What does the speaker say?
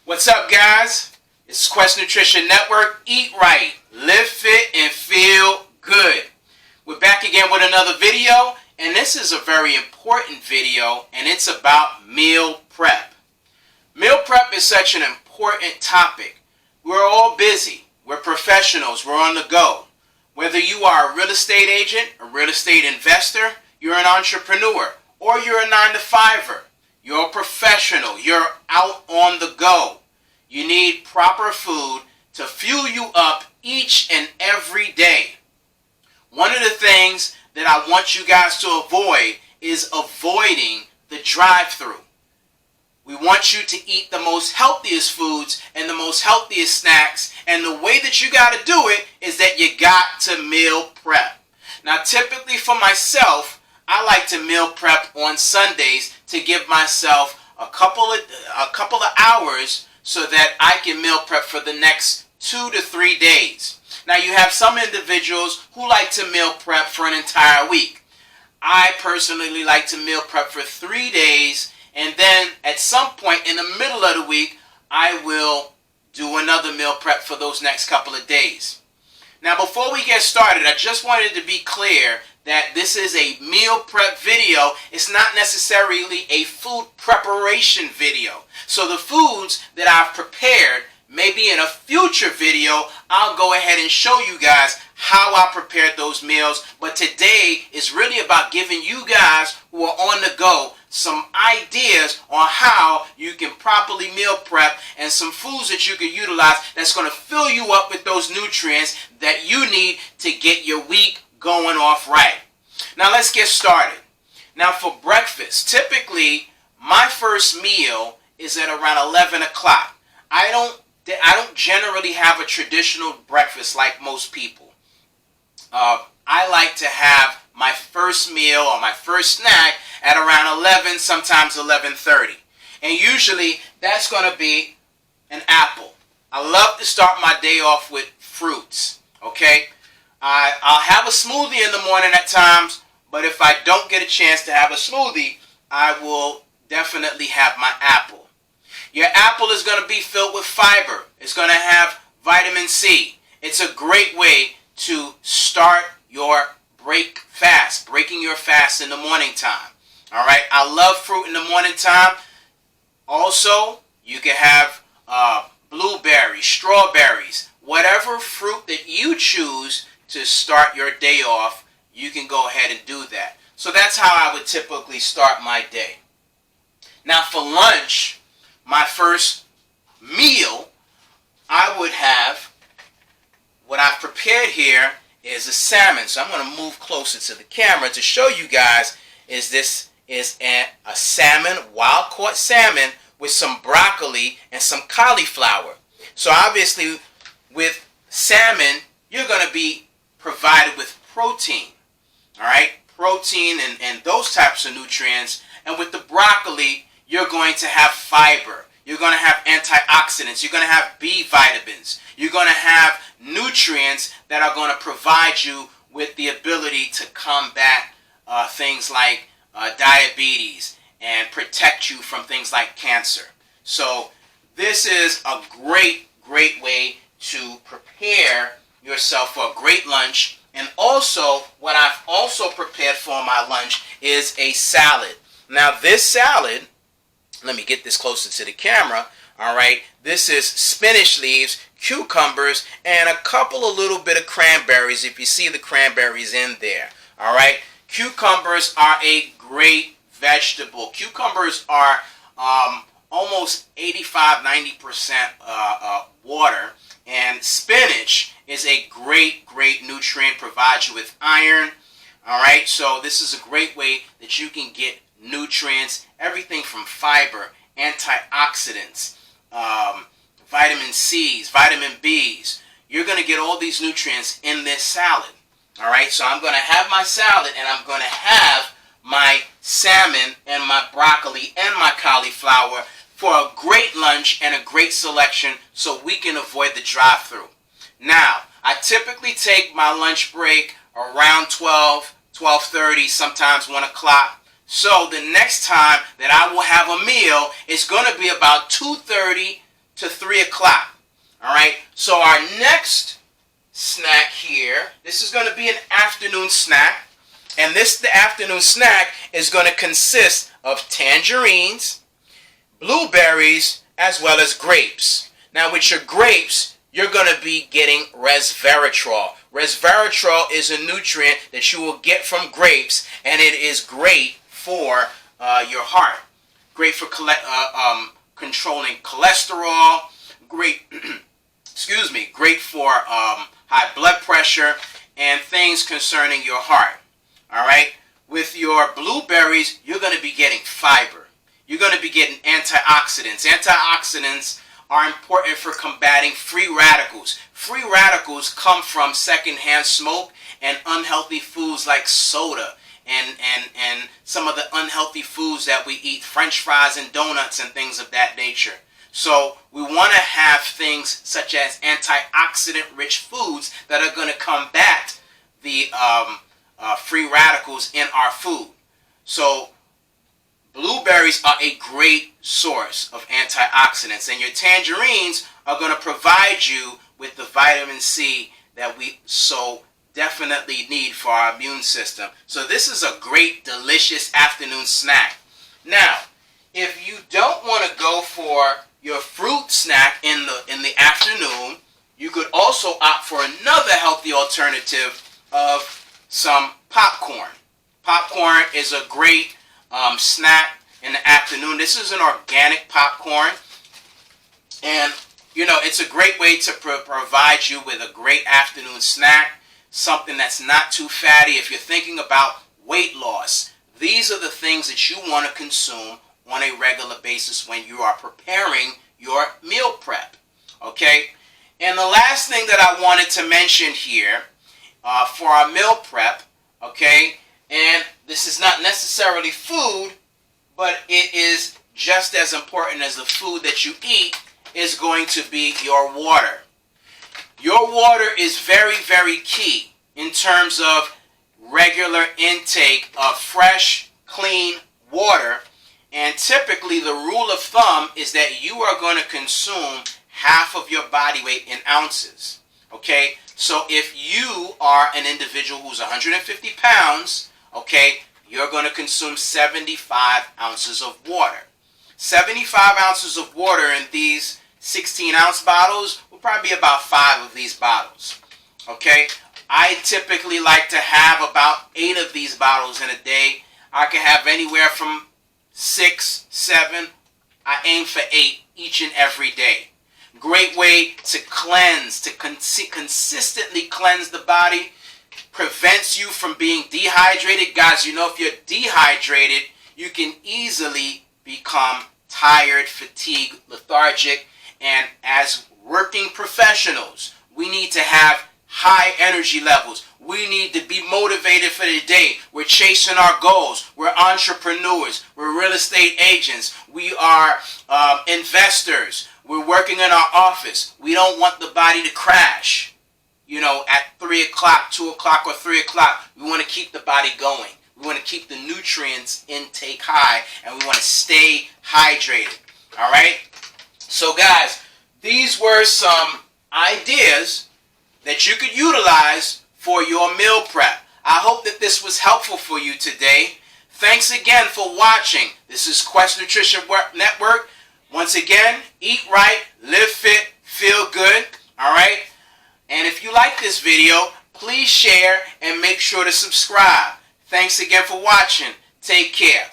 What's up, guys? It's Quest Nutrition Network. Eat right, live fit, and feel good. We're back again with another video, and this is a very important video, and it's about meal prep. Meal prep is such an important topic. We're all busy. We're professionals. We're on the go. Whether you are a real estate agent, a real estate investor, you're an entrepreneur, or you're a 9-to-5er, you're a professional, you're out on the go. You need proper food to fuel you up each and every day. One of the things that I want you guys to avoid is avoiding the drive-thru. We want you to eat the most healthiest foods and the most healthiest snacks, and the way that you got to do it is that you got to meal prep. Now, typically for myself, I like to meal prep on Sundays to give myself a couple of hours so that I can meal prep for the next 2 to 3 days. Now, you have some individuals who like to meal prep for an entire week. I personally like to meal prep for 3 days, and then at some point in the middle of the week, I will do another meal prep for those next couple of days. Now, before we get started, I just wanted to be clear that this is a meal prep video. It's not necessarily a food preparation video. So the foods that I've prepared, maybe in a future video, I'll go ahead and show you guys how I prepared those meals. But today is really about giving you guys who are on the go some ideas on how you can properly meal prep and some foods that you can utilize that's going to fill you up with those nutrients that you need to get your week going off right. Now let's get started. Now for breakfast, typically my first meal is at around 11 o'clock. I don't generally have a traditional breakfast like most people. I like to have my first meal or my first snack at around 11, sometimes 11:30. And usually that's going to be an apple. I love to start my day off with fruits, okay? I'll have a smoothie in the morning at times, but if I don't get a chance to have a smoothie, I will definitely have my apple. Your apple is going to be filled with fiber. It's going to have vitamin C. It's a great way to start your breaking your fast in the morning time. All right, I love fruit in the morning time. Also, you can have blueberries, strawberries, whatever fruit that you choose to start your day off, you can go ahead and do that. So that's how I would typically start my day. Now for lunch, my first meal, I would have, what I've prepared here is a salmon. So I'm going to move closer to the camera to show you guys this is a salmon, wild caught salmon with some broccoli and some cauliflower. So obviously with salmon, you're going to be provided with protein, all right, protein and those types of nutrients. And with the broccoli, you're going to have fiber. You're going to have antioxidants. You're going to have B vitamins. You're going to have nutrients that are going to provide you with the ability to combat things like diabetes and protect you from things like cancer. So this is a great way to prepare yourself for a great lunch. And also, what I've also prepared for my lunch is a salad. Now this salad, let me get this closer to the camera. All right, this is spinach leaves, cucumbers, and a couple of little bit of cranberries, if you see the cranberries in there. All right, cucumbers are a great vegetable. Cucumbers are almost 85-90% water, and spinach is a great nutrient, provides you with iron. All right, so this is a great way that you can get nutrients, everything from fiber, antioxidants, vitamin C's, vitamin B's. You're going to get all these nutrients in this salad. All right, so I'm going to have my salad, and I'm going to have my salmon and my broccoli and my cauliflower for a great lunch and a great selection so we can avoid the drive-thru. Now, I typically take my lunch break around 12, 12:30, sometimes 1 o'clock. So the next time that I will have a meal is going to be about 2:30 to 3 o'clock. All right, so our next snack here, this is going to be an afternoon snack. And the afternoon snack is going to consist of tangerines, blueberries, as well as grapes. Now with your grapes, you're going to be getting resveratrol. Resveratrol is a nutrient that you will get from grapes, and it is great for your heart. Great for controlling cholesterol. Great, great for high blood pressure and things concerning your heart. All right. With your blueberries, you're going to be getting fiber. You're going to be getting antioxidants. Antioxidants are important for combating free radicals. Free radicals come from secondhand smoke and unhealthy foods like soda and some of the unhealthy foods that we eat, French fries and donuts and things of that nature. So we want to have things such as antioxidant-rich foods that are going to combat the free radicals in our food. So blueberries are a great source of antioxidants, and your tangerines are going to provide you with the vitamin C that we so definitely need for our immune system. So this is a great, delicious afternoon snack. Now, if you don't want to go for your fruit snack in the afternoon, you could also opt for another healthy alternative of some popcorn. Popcorn is a great snack in the afternoon. This is an organic popcorn, and you know, it's a great way to provide you with a great afternoon snack, something that's not too fatty. If you're thinking about weight loss, these are the things that you want to consume on a regular basis when you are preparing your meal prep. Okay, and the last thing that I wanted to mention here for our meal prep, okay, and this is not necessarily food, but it is just as important as the food that you eat, is going to be your water. Your water is very, very key in terms of regular intake of fresh, clean water. And typically the rule of thumb is that you are going to consume half of your body weight in ounces. Okay, so if you are an individual who's 150 pounds, okay, you're going to consume 75 ounces of water. 75 ounces of water in these 16-ounce bottles will probably be about 5 of these bottles. Okay, I typically like to have about 8 of these bottles in a day. I can have anywhere from 6, 7. I aim for 8 each and every day. Great way to cleanse, to consistently cleanse the body. Prevents you from being dehydrated. Guys, you know, if you're dehydrated, you can easily become tired, fatigued, lethargic. And as working professionals, we need to have high energy levels. We need to be motivated for the day. We're chasing our goals. We're entrepreneurs. We're real estate agents. We are investors. We're working in our office. We don't want the body to crash. You know, at 3 o'clock, 2 o'clock, or 3 o'clock, we want to keep the body going. We want to keep the nutrients intake high, and we want to stay hydrated. All right? So, guys, these were some ideas that you could utilize for your meal prep. I hope that this was helpful for you today. Thanks again for watching. This is Quest Nutrition Network. Once again, eat right, live fit, feel good. All right? And if you like this video, please share and make sure to subscribe. Thanks again for watching. Take care.